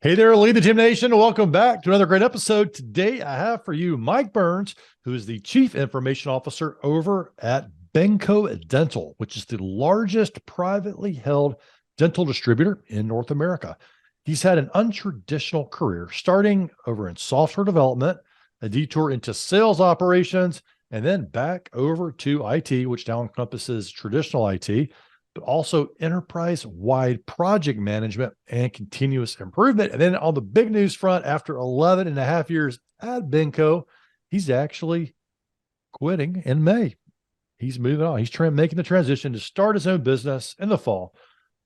Hey there, Lead the Team Nation. Welcome back to another great episode. Today, I have for you Mike Burns, who is the Chief Information Officer over at Benco Dental, which is the largest privately held dental distributor in North America. He's had an untraditional career, starting over in software development, a detour into sales operations, and then back over to IT, which now encompasses traditional IT, but also enterprise-wide project management and continuous improvement. And then on the big news front, after 11 and a half years at Benco, he's actually quitting in May. He's moving on. He's making the transition to start his own business in the fall,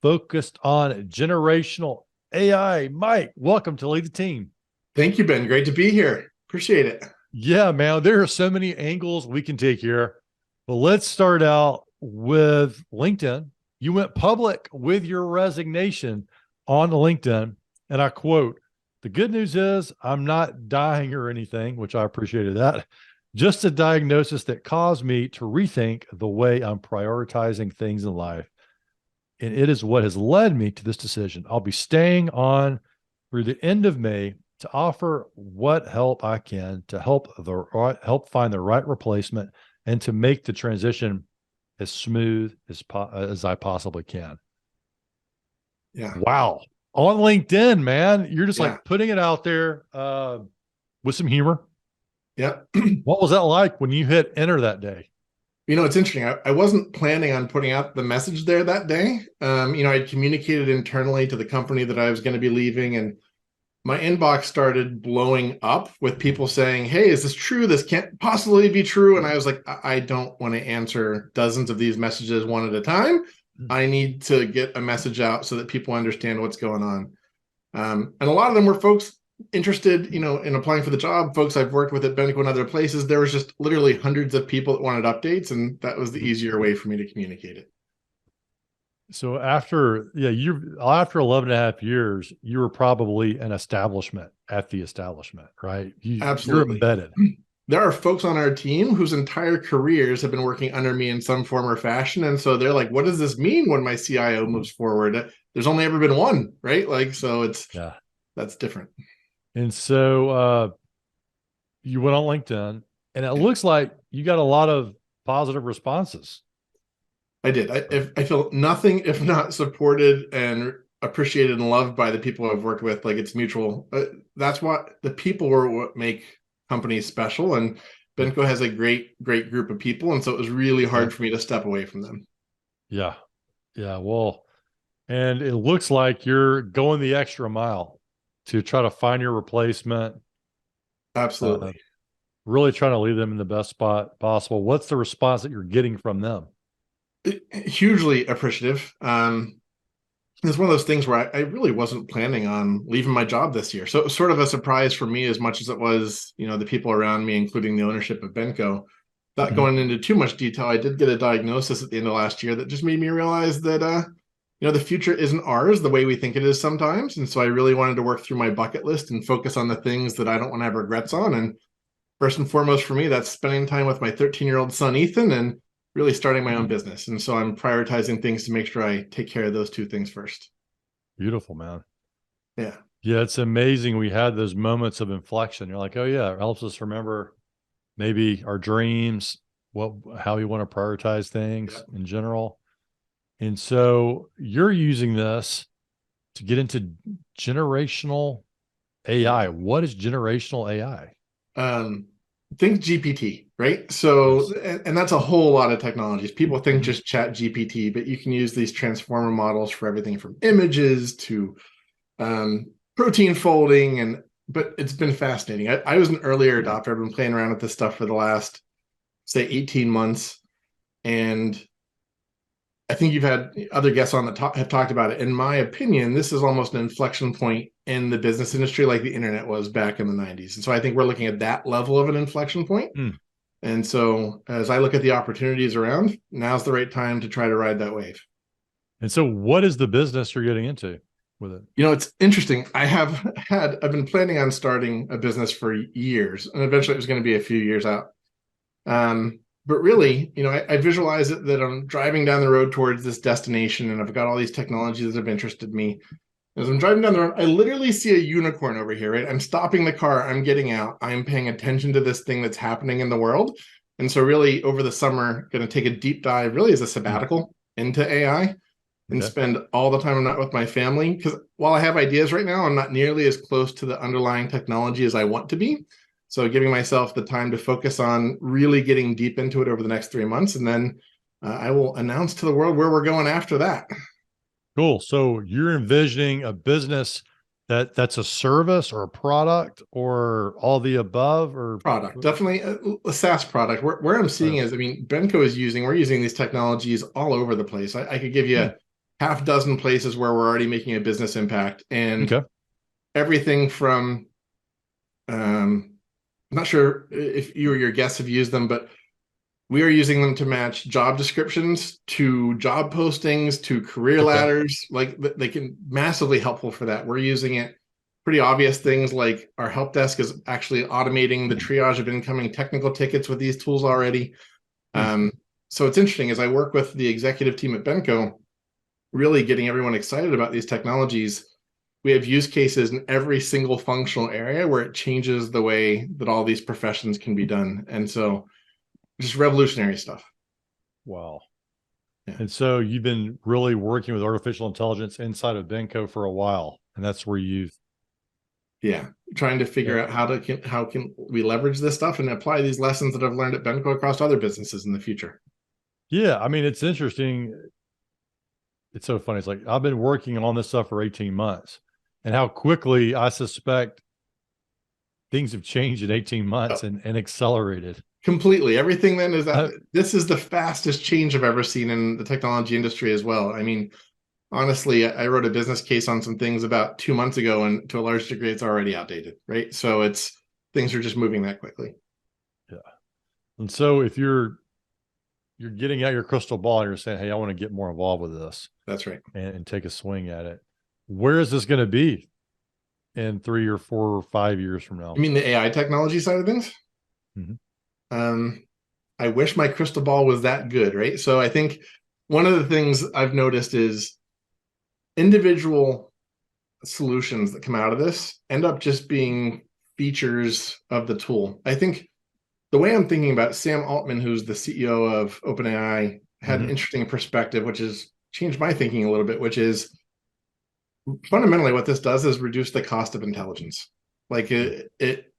focused on generational AI. Mike, welcome to Lead the Team. Thank you, Ben. Great to be here. Appreciate it. Yeah, man, there are so many angles we can take here. But let's start out with LinkedIn. You went public with your resignation on LinkedIn, and I quote, "The good news is I'm not dying or anything," which I appreciated that. "Just a diagnosis that caused me to rethink the way I'm prioritizing things in life. And it is what has led me to this decision. I'll be staying on through the end of May to offer what help I can to help find the right replacement and to make the transition as smooth as I possibly can." Yeah. Wow. On LinkedIn, man, you're just like putting it out there with some humor. Yeah. What was that like when you hit enter that day? It's interesting. I wasn't planning on putting out the message there that day. I'd communicated internally to the company that I was going to be leaving, and my inbox started blowing up with people saying, "Hey, is this true? This can't possibly be true." And I was like, I don't want to answer dozens of these messages one at a time. I need to get a message out so that people understand what's going on. And a lot of them were folks interested, in applying for the job, folks I've worked with at Benco and other places. There was just literally hundreds of people that wanted updates, and that was the easier way for me to communicate it. So after 11 and a half years, you were probably an establishment at the establishment, right? Absolutely. You're embedded. There are folks on our team whose entire careers have been working under me in some form or fashion. And so they're like, what does this mean when my CIO moves forward? There's only ever been one, right? That's different. And so you went on LinkedIn, and it looks like you got a lot of positive responses. I did. I feel nothing if not supported and appreciated and loved by the people I've worked with. Like, it's mutual. That's what the people were what make companies special. And Benco has a great group of people. And so it was really hard for me to step away from them. Yeah. Yeah. Well, and it looks like you're going the extra mile to try to find your replacement. Absolutely. Really trying to leave them in the best spot possible. What's the response that you're getting from them? Hugely appreciative. It's one of those things where I really wasn't planning on leaving my job this year. So it was sort of a surprise for me as much as it was, the people around me, including the ownership of Benco. Not going into too much detail, I did get a diagnosis at the end of last year that just made me realize that, the future isn't ours the way we think it is sometimes. And so I really wanted to work through my bucket list and focus on the things that I don't want to have regrets on. And first and foremost for me, that's spending time with my 13-year-old son, Ethan, and really starting my own business. And so I'm prioritizing things to make sure I take care of those two things first. Beautiful, man. Yeah. Yeah. It's amazing. We had those moments of inflection. You're like, oh yeah, it helps us remember maybe our dreams, how we want to prioritize things in general. And so you're using this to get into generational AI. What is generational AI? Think GPT, right? So, and that's a whole lot of technologies. People think just chat GPT, but you can use these transformer models for everything from images to protein folding. But it's been fascinating. I was an earlier adopter. I've been playing around with this stuff for the last, say, 18 months. And I think you've had other guests on that have talked about it. In my opinion, this is almost an inflection point in the business industry like the internet was back in the 90s. And so I think we're looking at that level of an inflection point. And so as I look at the opportunities around, now's the right time to try to ride that wave. And so what is the business you're getting into with it? It's interesting. I've been planning on starting a business for years, and eventually it was going to be a few years out. But really, I visualize it that I'm driving down the road towards this destination, and I've got all these technologies that have interested me. As I'm driving down the road, I literally see a unicorn over here, right? I'm stopping the car, I'm getting out, I'm paying attention to this thing that's happening in the world. And so really over the summer, going to take a deep dive, really as a sabbatical into AI and Okay. spend all the time I'm not with my family. Because while I have ideas right now, I'm not nearly as close to the underlying technology as I want to be. So giving myself the time to focus on really getting deep into it over the next 3 months. And then I will announce to the world where we're going after that. Cool. So you're envisioning a business that's a service or a product or all the above, or Product, definitely a SaaS product. Where I'm seeing is, I mean, Benco is we're using these technologies all over the place. I could give you a half dozen places where we're already making a business impact, and okay. everything from, I'm not sure if you or your guests have used them, but we are using them to match job descriptions to job postings to career Okay. ladders. Like they can massively helpful for that. We're using it pretty obvious things like our help desk is actually automating the triage of incoming technical tickets with these tools already. So it's interesting as I work with the executive team at Benco, really getting everyone excited about these technologies. We have use cases in every single functional area where it changes the way that all these professions can be done. And so just revolutionary stuff. Wow. Yeah. And so you've been really working with artificial intelligence inside of Benco for a while, and that's where you've Yeah, trying to figure out how can we leverage this stuff and apply these lessons that I've learned at Benco across other businesses in the future. yeah. I mean, it's interesting. It's so funny. It's like I've been working on this stuff for 18 months, and how quickly I suspect things have changed in 18 months and accelerated. Completely. Everything then is that Uh, this is the fastest change I've ever seen in the technology industry as well. I mean, honestly, I wrote a business case on some things about 2 months ago, and to a large degree, it's already outdated, right? So it's things are just moving that quickly. yeah. And so if you're getting out your crystal ball and you're saying, "Hey, I want to get more involved with this That's right. and take a swing at it," where is this going to be in 3 or 4 or 5 years from now? You mean the AI technology side of things? Mhm. Um, I wish my crystal ball was that good, right? So I think one of the things I've noticed is individual solutions that come out of this end up just being features of the tool. I think the way I'm thinking about it, Sam Altman, who's the CEO of OpenAI, had an Mhm. interesting perspective, which has changed my thinking a little bit, which is fundamentally what this does is reduce the cost of intelligence. Like it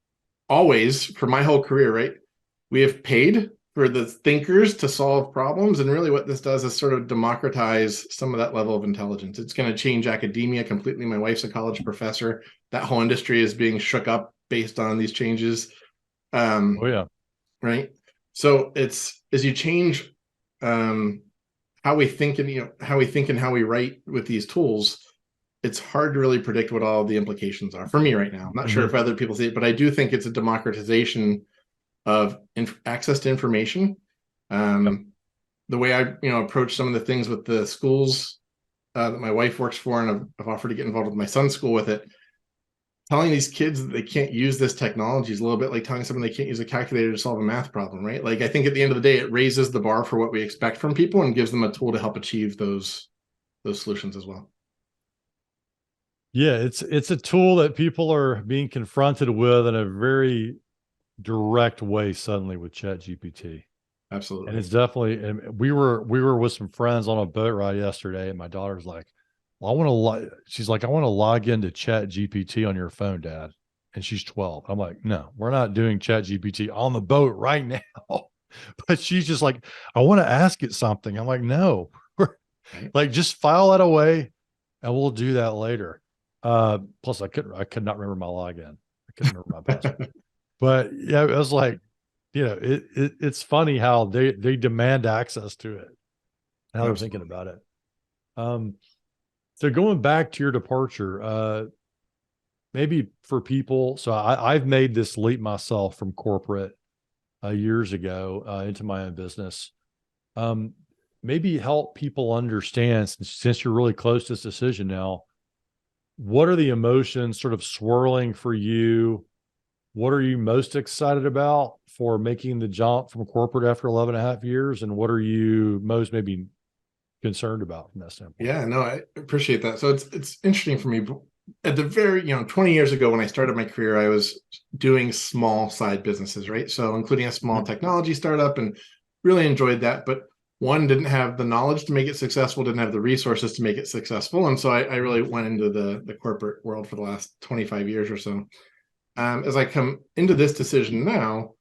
always, for my whole career, right? We have paid for the thinkers to solve problems. And really what this does is sort of democratize some of that level of intelligence. It's going to change academia completely. My wife's a college professor. That whole industry is being shook up based on these changes. Oh Um, yeah. right. So it's as you change how we think and how we think and how we write with these tools, it's hard to really predict what all the implications are for me right now. I'm not sure if Mhm. other people see it, but I do think it's a democratization of access to information. Yep. The way I approach some of the things with the schools that my wife works for, and I've offered to get involved with my son's school with it. Telling these kids that they can't use this technology is a little bit like telling someone they can't use a calculator to solve a math problem, right? Like I think at the end of the day, it raises the bar for what we expect from people and gives them a tool to help achieve those solutions as well. Yeah, it's a tool that people are being confronted with in a very direct way suddenly with Chat GPT. And Absolutely. it's definitely, and we were with some friends on a boat ride yesterday, and my daughter's like, "Well, I want to she's like, I want to log into Chat GPT on your phone, Dad." And she's 12. I'm like, "No, we're not doing Chat GPT on the boat right now." But she's just like, "I want to ask it something." I'm like, "No, we're Right. like, just file that away and we'll do that later." Plus I could not remember my login. I couldn't remember my password. But yeah, it was like, it's funny how they demand access to it and how they're thinking Absolutely. about it. Um, so going back to your departure, maybe for people, so I've made this leap myself from corporate years ago into my own business. Um, maybe help people understand, since you're really close to this decision now, what are the emotions sort of swirling for you? What are you most excited about for making the jump from corporate after 11 and a half years? And what are you most maybe concerned about from that standpoint. Yeah, no, I appreciate that. So it's interesting for me. At the very, 20 years ago when I started my career, I was doing small side businesses, right? So including a small technology startup, and really enjoyed that. But one, didn't have the knowledge to make it successful, didn't have the resources to make it successful. And so I really went into the corporate world for the last 25 years or so. As I come into this decision now,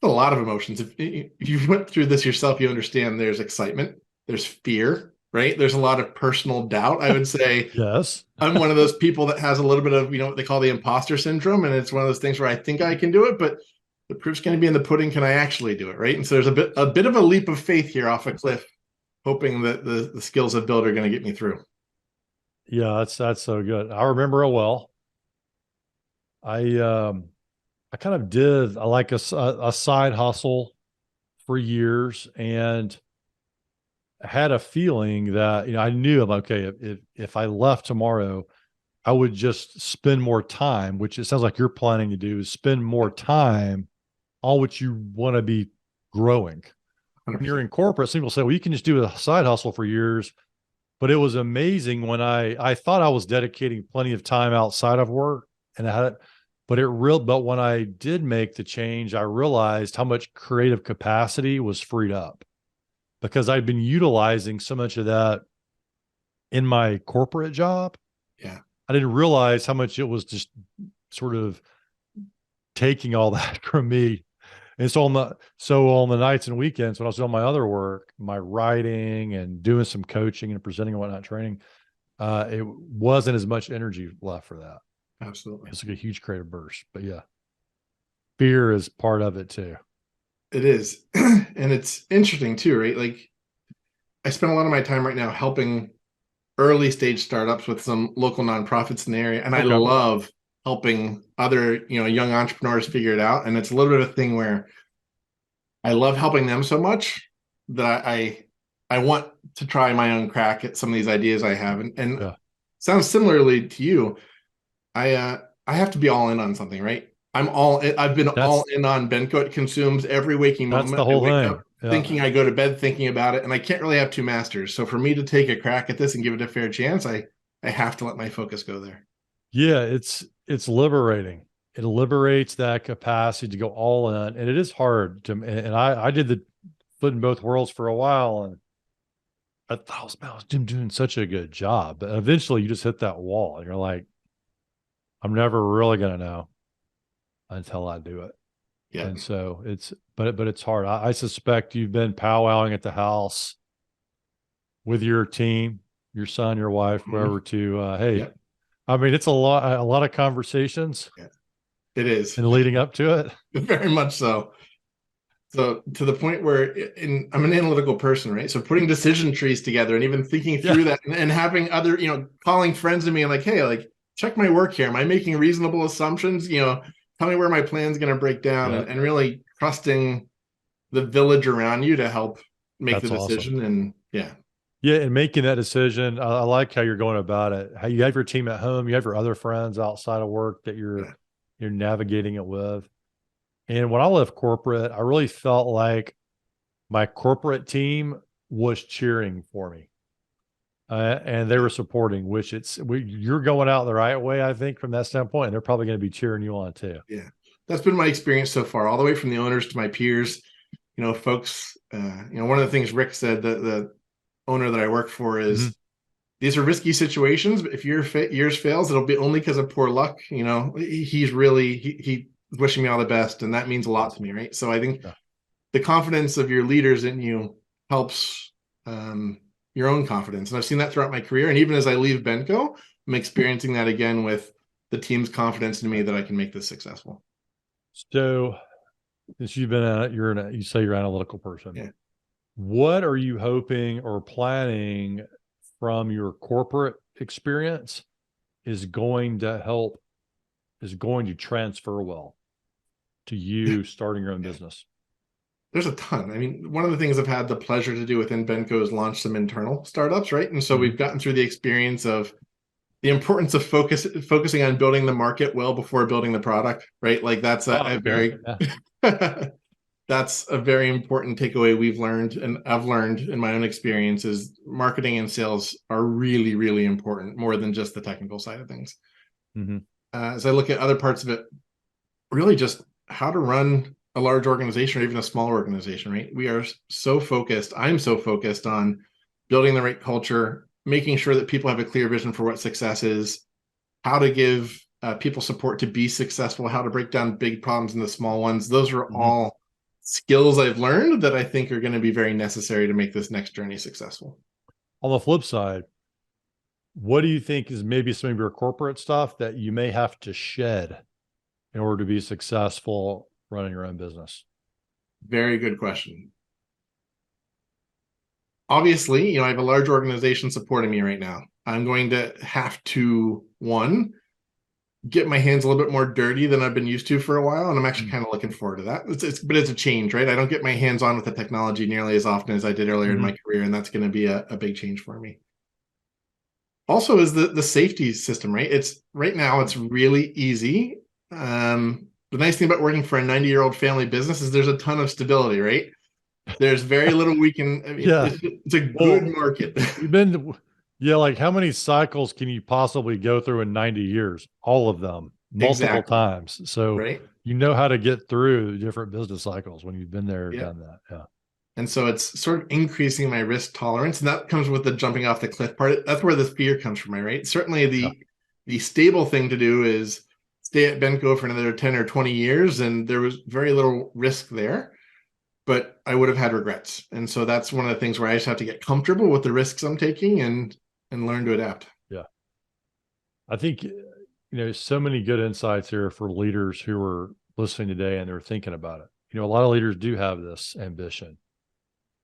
a lot of emotions. If you went through this yourself, you understand there's excitement, there's fear, right? There's a lot of personal doubt. I would say Yes. I'm one of those people that has a little bit of, what they call the imposter syndrome. And it's one of those things where I think I can do it, but the proof's going to be in the pudding. Can I actually do it? Right. And so there's a bit of a leap of faith here off a cliff, hoping that the skills I've built are going to get me through. Yeah, that's so good. I remember it well. I kind of did I like a side hustle for years, and I had a feeling that, I knew I'm okay. If I left tomorrow, I would just spend more time, which it sounds like you're planning to do, is spend more time on what you want to be growing. When you're 100%. in corporate, some people say, well, you can just do a side hustle for years. But it was amazing when I thought I was dedicating plenty of time outside of work, and I had, but when I did make the change, I realized how much creative capacity was freed up because I'd been utilizing so much of that in my corporate job. Yeah. I didn't realize how much it was just sort of taking all that from me. And so on the nights and weekends when I was doing my other work, my writing and doing some coaching and presenting and whatnot, training, it wasn't as much energy left for that. Absolutely. It's like a huge creative burst. But yeah, fear is part of it too. It is. And it's interesting too, right? Like I spend a lot of my time right now helping early stage startups with some local nonprofits in the area. And I Okay. love helping other, young entrepreneurs figure it out. And it's a little bit of a thing where I love helping them so much that I want to try my own crack at some of these ideas I have. And Yeah. sounds similarly to you. I have to be all in on something, right? I've been all That's in on Benco. It consumes every waking that's the moment. I whole wake thing. up Yeah. thinking, I go to bed thinking about it, and I can't really have two masters. So for me to take a crack at this and give it a fair chance, I have to let my focus go there. Yeah, it's liberating. It liberates that capacity to go all in. And it is hard to, and I did the foot in both worlds for a while, and I thought I was doing such a good job. But eventually you just hit that wall and you're like, I'm never really gonna know until I do it. Yeah. And so but it's hard. I suspect you've been powwowing at the house with your team, your son, your wife, Mhm. whoever, to hey, Yeah. I mean, it's a lot of conversations Yeah. It is. and leading up to it. Very much so. So to the point where I'm an analytical person, right? So putting decision trees together and even thinking Yeah, through that, and having other, calling friends to me and like, hey, like check my work here. Am I making reasonable assumptions? Tell me where my plan's going to break down, yeah, and really trusting the village around you to help make the that's awesome. decision. And yeah, Yeah, and making that decision, I like how you're going about it. How you have your team at home, you have your other friends outside of work that yeah, you're navigating it with. And when I left corporate, I really felt like my corporate team was cheering for me, and they yeah, were supporting. You're going out the right way, I think, from that standpoint. And they're probably going to be cheering you on too. yeah. That's been my experience so far, all the way from the owners to my peers. Folks. One of the things Rick said, the owner that I work for, Mhm. is these are risky situations, but if yours fails, it'll be only because of poor luck. He's really he wishing me all the best, and that means a lot to Awesome. me, right? So I think Yeah. the confidence of your leaders in you helps your own confidence, and I've seen that throughout my career. And even as I leave Benco, I'm experiencing that again with the team's confidence in me that I can make this successful. So, since you say you're an analytical person, Yeah. what are you hoping or planning from your corporate experience is going to help, is going to transfer well to you starting your own Yeah. business? There's a ton. I mean, one of the things I've had the pleasure to do within Benco is launch some internal startups, right? And so Mhm. we've gotten through the experience of the importance of focusing on building the market well before building the product, right? Like that's Oh, a okay. very Yeah. That's a very important takeaway we've learned, and I've learned in my own experience, is marketing and sales are really, really important, more than just the technical side of things. Mm-hmm. As I look at other parts of it, really just how to run a large organization or even a smaller organization, right? We are so focused. I'm so focused on building the right culture, making sure that people have a clear vision for what success is, how to give people support to be successful, how to break down big problems into small ones. Those are Mm-hmm. all skills I've learned that I think are going to be very necessary to make this next journey successful. On the flip side, what do you think is maybe some of your corporate stuff that you may have to shed in order to be successful running your own business? Very good question. Obviously, I have a large organization supporting me right now. I'm going to have to, one, get my hands a little bit more dirty than I've been used to for a while. And I'm actually kind of looking forward to that. But it's a change, right? I don't get my hands on with the technology nearly as often as I did earlier in my career. And that's going to be a big change for me. Also is the safety system, right? It's right now, it's really easy. The nice thing about working for a 90-year-old family business is there's a ton of stability, right? There's very little we can, Yeah. it's a good market. You've been, yeah, like how many cycles can you possibly go through in 90 years? All of them, multiple Exactly. times. So Right. you know how to get through different business cycles when you've been there, Yeah. done that. Yeah. And so it's sort of increasing my risk tolerance. And that comes with the jumping off the cliff part. That's where the fear comes from, right? Certainly the stable thing to do is stay at Benco for another 10 or 20 years. And there was very little risk there, but I would have had regrets. And so that's one of the things where I just have to get comfortable with the risks I'm taking and learn to adapt. Yeah. I think, so many good insights here for leaders who are listening today and they're thinking about it. A lot of leaders do have this ambition,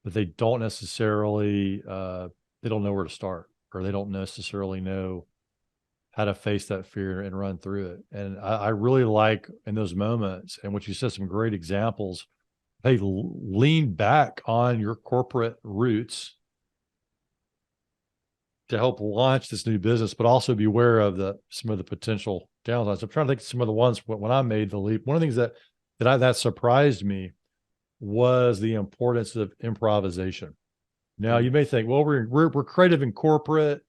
but they don't necessarily, they don't know where to start, or they don't necessarily know how to face that fear and run through it. And I really like in those moments, and what you said, some great examples. Hey, lean back on your corporate roots to help launch this new business, but also be aware of some of the potential downsides. I'm trying to think of some of the ones when I made the leap. One of the things that surprised me was the importance of improvisation. Now you may think, well, we're creative in corporate,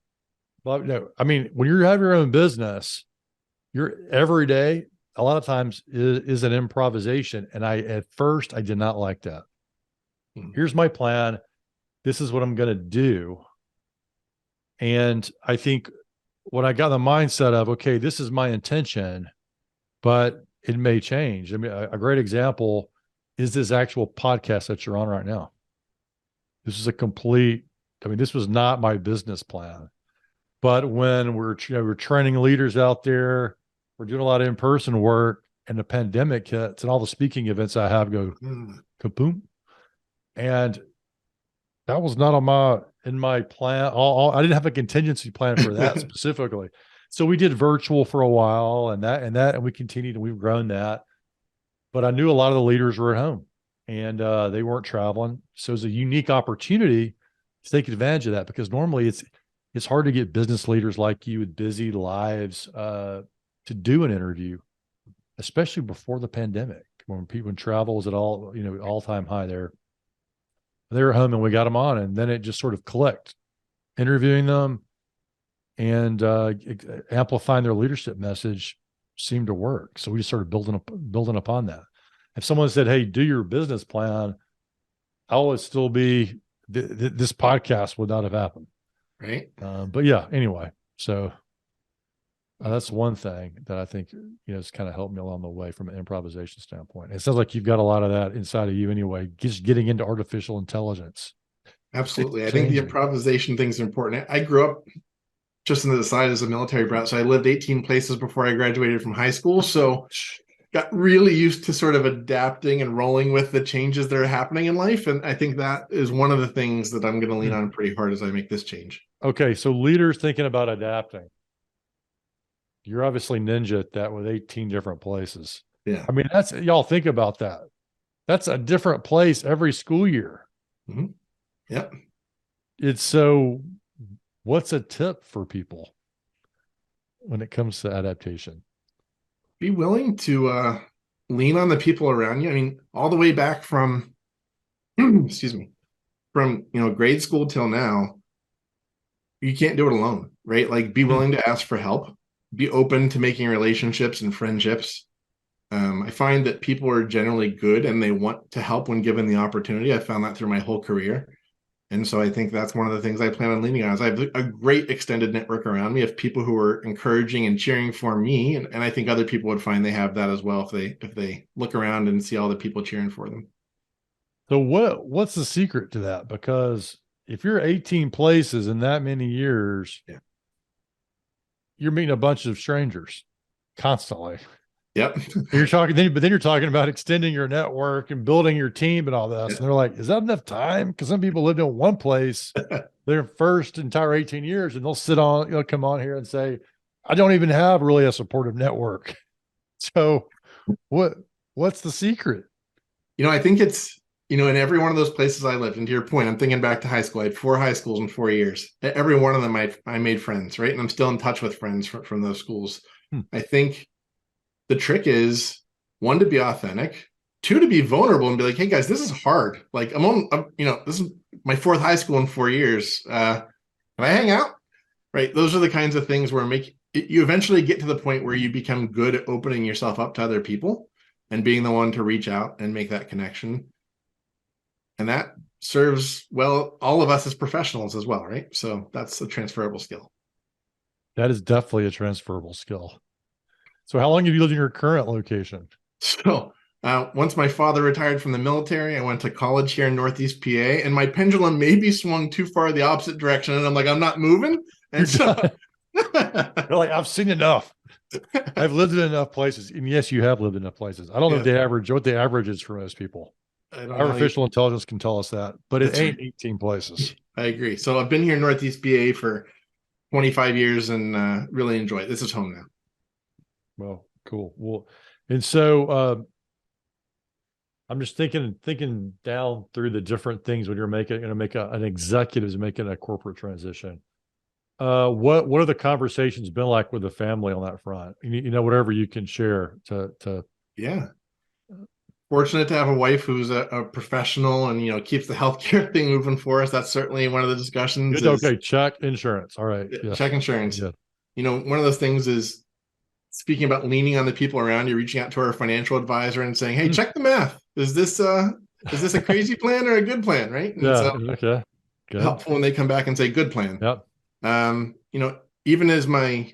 but no, I mean, when you have your own business, your every day, a lot of times is an improvisation. And at first I did not like that. Here's my plan. This is what I'm going to do. And I think when I got the mindset of, okay, this is my intention, but it may change. I mean, a great example is this actual podcast that you're on right now. This is this was not my business plan. But when we're training leaders out there, we're doing a lot of in-person work, and the pandemic hits, and all the speaking events I have go kaboom. And that was not in my plan. I didn't have a contingency plan for that specifically. So we did virtual for a while, and we continued, and we've grown that. But I knew a lot of the leaders were at home, and they weren't traveling. So it was a unique opportunity to take advantage of that, because normally it's hard to get business leaders like you with busy lives to do an interview, especially before the pandemic, when travel was at all-time high there. They were home and we got them on, and then it just sort of clicked. Interviewing them and amplifying their leadership message seemed to work. So we just started building upon that. If someone said, "Hey, do your business plan," I would still be this podcast would not have happened. Right. But yeah, anyway, so that's one thing that I think, has kind of helped me along the way from an improvisation standpoint. It sounds like you've got a lot of that inside of you anyway, just getting into artificial intelligence. Absolutely. I think the improvisation things are important. I grew up just on the side as a military brat. So I lived 18 places before I graduated from high school. So got really used to sort of adapting and rolling with the changes that are happening in life. And I think that is one of the things that I'm going to lean on pretty hard as I make this change. Okay. So leaders thinking about adapting. You're obviously ninja at that with 18 different places. Yeah. I mean, y'all think about that. That's a different place every school year. Mm-hmm. Yep. What's a tip for people when it comes to adaptation? Be willing to lean on the people around you. I mean, all the way back from, excuse me, from, grade school till now, you can't do it alone, right? Like be Hmm. willing to ask for help, be open to making relationships and friendships. I find that people are generally good and they want to help when given the opportunity. I found that through my whole career. And so I think that's one of the things I plan on leaning on is I have a great extended network around me of people who are encouraging and cheering for me. And I think other people would find they have that as well if they look around and see all the people cheering for them. So what's the secret to that? Because if you're 18 places in that many years, Yeah. you're meeting a bunch of strangers constantly. Yep. But then you're talking about extending your network and building your team and all this. Yeah. And they're like, is that enough time? Because some people lived in one place their first entire 18 years and they'll come on here and say, I don't even have really a supportive network. So what's the secret? I think it's, in every one of those places I lived, and to your point, I'm thinking back to high school. I had 4 high schools in 4 years. Every one of them, I made friends, right? And I'm still in touch with friends from those schools. Hmm. I think the trick is one, to be authentic, two, to be vulnerable and be like, hey guys, this is hard. Like this is my fourth high school in 4 years. Can I hang out? Right. Those are the kinds of things where you eventually get to the point where you become good at opening yourself up to other people and being the one to reach out and make that connection. And that serves well all of us as professionals as well, right? So that's a transferable skill. That is definitely a transferable skill. So how long have you lived in your current location? So once my father retired from the military, I went to college here in Northeast PA, and my pendulum maybe swung too far the opposite direction. And I'm like, I'm not moving. You're And so done. You're like, I've seen enough. I've lived in enough places. And yes, you have lived in enough places. I don't know yeah, what the average is for most people. I don't know. Artificial intelligence can tell us that, but it That's ain't right. 18 places. I agree. So I've been here in Northeast PA for 25 years and really enjoy it. This is home now. Well, cool. Well, and so I'm just thinking down through the different things when you're going to make an executive is making a corporate transition. What are the conversations been like with the family on that front? Whatever you can share to Yeah. Fortunate to have a wife who's a professional and keeps the healthcare thing moving for us. That's certainly one of the discussions good. is Okay, check insurance. All right. Yeah. check insurance. Yeah. One of those things is speaking about leaning on the people around you, reaching out to our financial advisor and saying, hey, Hmm. check the math. Is this a crazy plan or a good plan? Right. And Yeah. so Okay. Good. helpful when they come back and say good plan. Yep. Even as my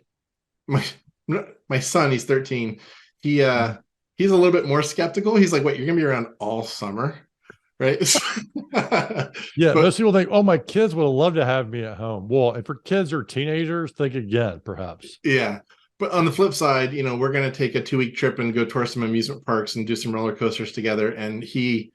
my son, he's 13, he Mhm. he's a little bit more skeptical. He's like, wait, you're gonna be around all summer, right? Yeah. But Most people think, oh, my kids would love to have me at home. Well, if your kids are teenagers, think again, perhaps. yeah. But on the flip side, we're going to take a 2 week trip and go tour some amusement parks and do some roller coasters together. And he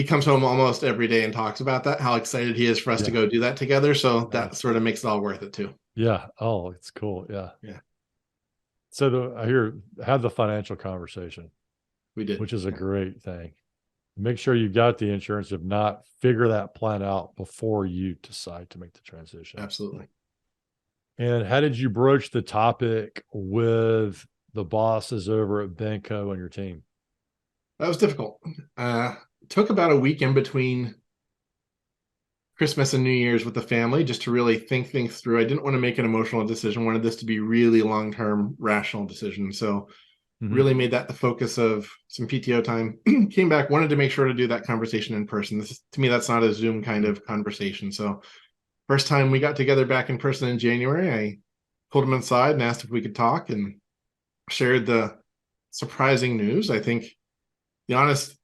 comes home almost every day and talks about that, how excited he is for us to Yeah. go do that together. So that Nice. sort of makes it all worth it too. Yeah. Oh, it's cool. Yeah. Yeah, So I hear have the financial conversation, we did. which is a Yeah, great thing. Make sure you got the insurance. If not, figure that plan out before you decide to make the transition. absolutely. And how did you broach the topic with the bosses over at Benco and your team? That was difficult. Took about a week in between Christmas and New Year's with the family just to really think things through. I didn't want to make an emotional decision. Wanted this to be really long-term rational decision. So Mhm. really made that the focus of some PTO time. Came back, wanted to make sure to do that conversation in person. To me, that's not a Zoom kind of conversation. So first time we got together back in person in January, I pulled him inside and asked if we could talk and shared the surprising news. I think the honest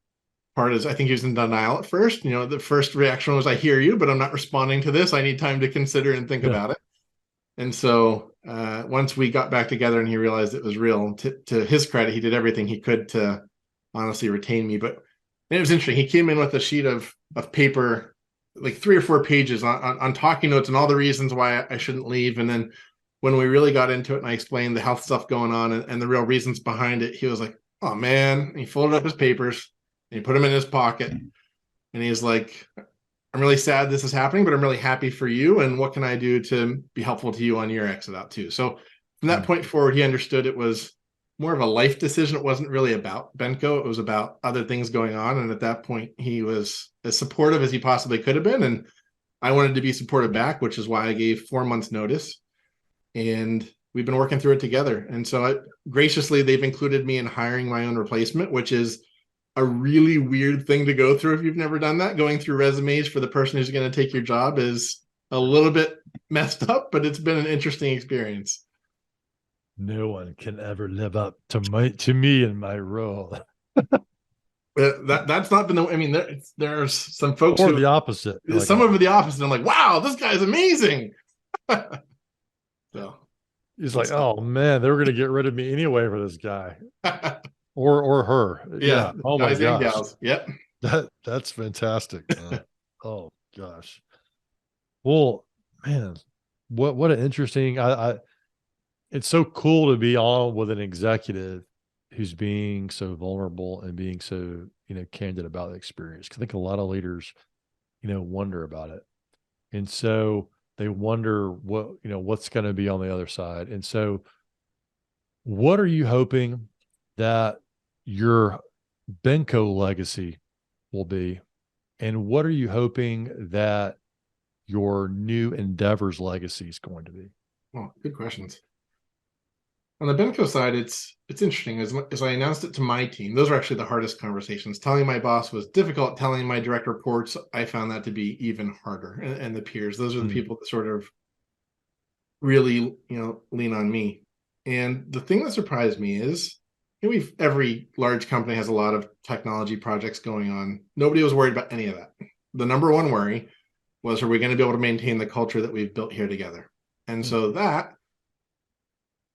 part is I think he was in denial at first. The first reaction was, I hear you, but I'm not responding to this. I need time to consider and think Yeah. about it. And so once we got back together and he realized it was real, to his credit, he did everything he could to honestly retain me. But it was interesting. He came in with a sheet of paper, like 3 or 4 pages on talking notes and all the reasons why I shouldn't leave. And then when we really got into it and I explained the health stuff going on and the real reasons behind it, he was like, oh man. And he folded up his papers and he put them in his pocket. And he's like, I'm really sad this is happening, but I'm really happy for you. And what can I do to be helpful to you on your exit out too? So from that point forward, he understood it was more of a life decision. It wasn't really about Benco. It was about other things going on. And at that point, he was as supportive as he possibly could have been. And I wanted to be supportive back, which is why I gave 4 months notice. And we've been working through it together. And so graciously, they've included me in hiring my own replacement, which is a really weird thing to go through if you've never done that. Going through resumes for the person who's going to take your job is a little bit messed up, but it's been an interesting experience. No one can ever live up to me in my role. That's not been the. I mean, there's some folks or who the opposite. Some of the opposite. I'm like, wow, this guy's amazing. So he's like, oh man, they were going to get rid of me anyway for this guy or her. Yeah. Oh my guys and gosh. gals. Yep. That's fantastic. Oh gosh. Well, man, what an interesting. It's so cool to be on with an executive who's being so vulnerable and being so, candid about the experience. 'Cause I think a lot of leaders, wonder about it. And so they wonder what's going to be on the other side. And so what are you hoping that your Benco legacy will be? And what are you hoping that your new endeavors legacy is going to be? Oh, good questions. On the Benco side, it's interesting. As I announced it to my team, those were actually the hardest conversations. Telling my boss was difficult. Telling my direct reports, I found that to be even harder. And the peers, those are the people that sort of really, lean on me. And the thing that surprised me is, every large company has a lot of technology projects going on. Nobody was worried about any of that. The number one worry was, are we going to be able to maintain the culture that we've built here together? And so that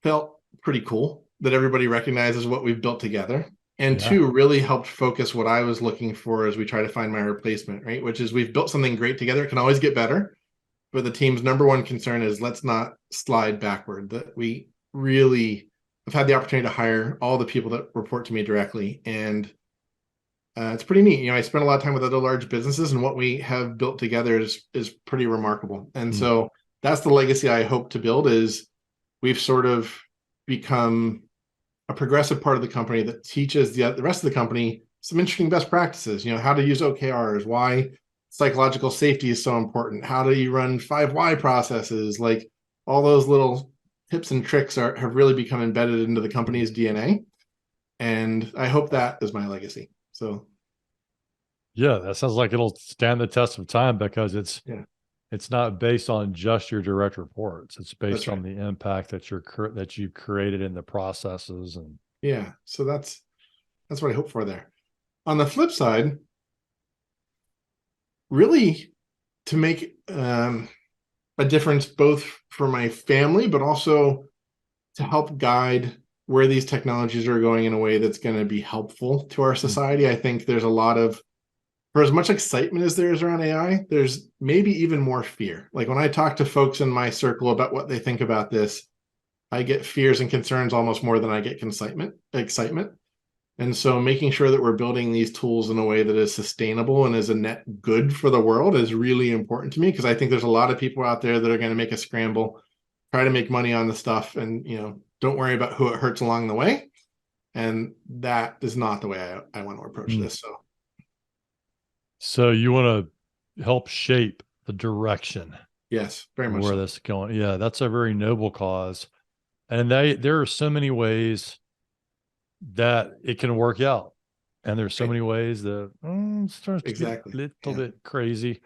felt pretty cool, that everybody recognizes what we've built together. And two, really helped focus what I was looking for as we try to find my replacement, right? Which is, we've built something great together. It can always get better. But the team's number one concern is, let's not slide backward. That we really have had the opportunity to hire all the people that report to me directly. And it's pretty neat. I spent a lot of time with other large businesses, and what we have built together is pretty remarkable. And so that's the legacy I hope to build, is we've sort of become a progressive part of the company that teaches the rest of the company some interesting best practices, how to use OKRs, why psychological safety is so important, how do you run 5 why processes, like all those little tips and tricks have really become embedded into the company's DNA. And I hope that is my legacy. So yeah, that sounds like it'll stand the test of time, because it's not based on just your direct reports. It's based on the impact that you've created in the processes. And so that's what I hope for there. On the flip side, really to make a difference both for my family, but also to help guide where these technologies are going in a way that's going to be helpful to our society. I think there's a lot of, for as much excitement as there is around AI, there's maybe even more fear. Like when I talk to folks in my circle about what they think about this, I get fears and concerns almost more than I get excitement. And so making sure that we're building these tools in a way that is sustainable and is a net good for the world is really important to me, because I think there's a lot of people out there that are going to make a scramble, try to make money on the stuff, and don't worry about who it hurts along the way. And that is not the way I want to approach this. So you want to help shape the direction. Yes, very much. Where this is going. Yeah, that's a very noble cause. And there are so many ways that it can work out. And there's so many ways that it starts to get a little bit crazy.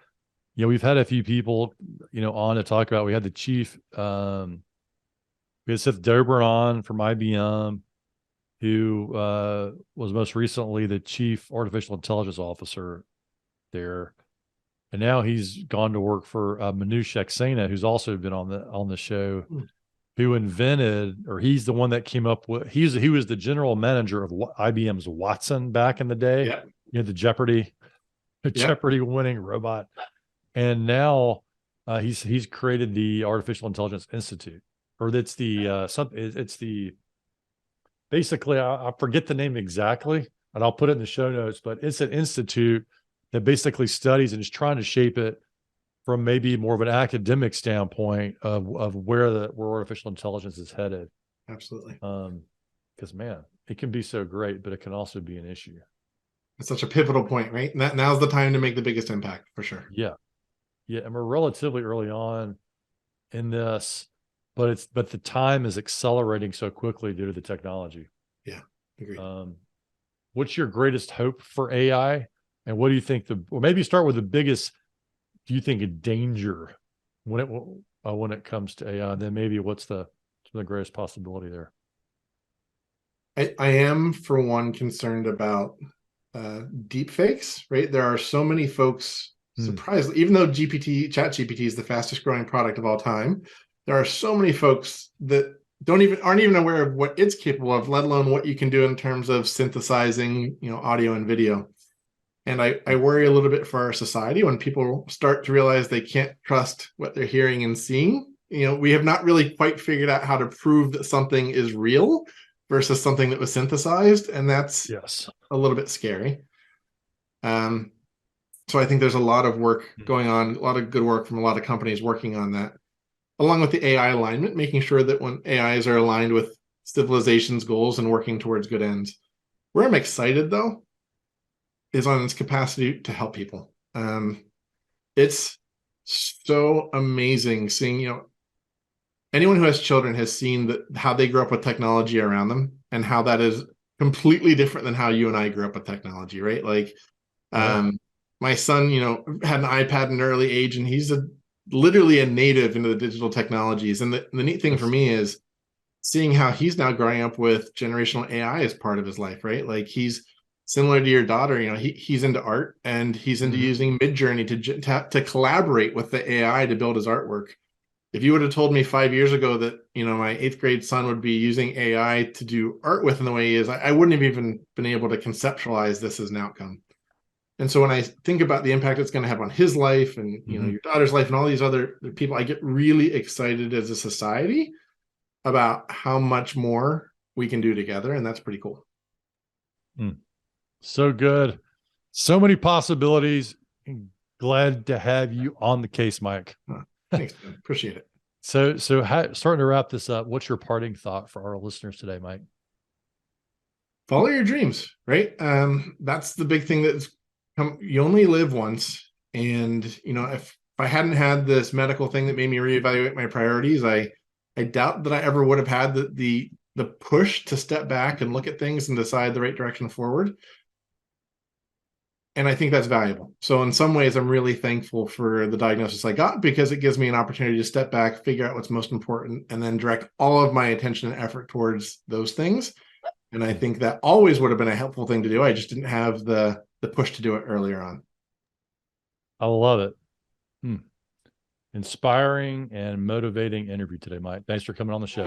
We've had a few people, on to talk about. We had the chief, we had Seth Dobrin on from IBM, who was most recently the chief artificial intelligence officer there. And now he's gone to work for Manoush Saxena, who's also been on the show, who invented, or he's the one that came up with, he was the general manager of IBM's Watson back in the day. The Jeopardy winning robot. And now he's created the Artificial Intelligence Institute, or it's the basically, I forget the name exactly, and I'll put it in the show notes, but it's an institute that basically studies and is trying to shape it from maybe more of an academic standpoint of where artificial intelligence is headed. Absolutely. because man, it can be so great, but it can also be an issue. It's such a pivotal point, right? And now's the time to make the biggest impact for sure. Yeah. Yeah. And we're relatively early on in this, but the time is accelerating so quickly due to the technology. Yeah. Agreed. What's your greatest hope for AI? And what do you think or maybe start with the biggest, do you think a danger when it comes to AI? And then maybe what's the greatest possibility there? I am, for one, concerned about deep fakes, right? There are so many folks, surprisingly, even though ChatGPT is the fastest growing product of all time, there are so many folks that aren't even aware of what it's capable of, let alone what you can do in terms of synthesizing, audio and video. And I worry a little bit for our society when people start to realize they can't trust what they're hearing and seeing. We have not really quite figured out how to prove that something is real versus something that was synthesized. And that's a little bit scary. So I think there's a lot of work going on, a lot of good work from a lot of companies working on that, along with the AI alignment, making sure that when AIs are aligned with civilization's goals and working towards good ends. Where I'm excited, though, is on its capacity to help people. It's so amazing seeing, anyone who has children has seen how they grew up with technology around them and how that is completely different than how you and I grew up with technology, right? Like, my son, had an iPad at an early age, and he's literally a native into the digital technologies. And the neat thing for me is seeing how he's now growing up with generational AI as part of his life, right? Like, he's similar to your daughter, he's into art, and he's into using Midjourney to collaborate with the AI to build his artwork. If you would have told me 5 years ago that, my 8th grade son would be using AI to do art with in the way he is, I wouldn't have even been able to conceptualize this as an outcome. And so when I think about the impact it's going to have on his life and, your daughter's life and all these other people, I get really excited as a society about how much more we can do together. And that's pretty cool. So good. So many possibilities. Glad to have you on the case, Mike. Thanks, man. Appreciate it. So starting to wrap this up, what's your parting thought for our listeners today, Mike? Follow your dreams, right? That's the big thing that's you only live once. And, if I hadn't had this medical thing that made me reevaluate my priorities, I doubt that I ever would have had the push to step back and look at things and decide the right direction forward. And I think that's valuable. So in some ways, I'm really thankful for the diagnosis I got, because it gives me an opportunity to step back, figure out what's most important, and then direct all of my attention and effort towards those things. And I think that always would have been a helpful thing to do. I just didn't have the push to do it earlier on. I love it. Inspiring and motivating interview today, Mike. Thanks for coming on the show.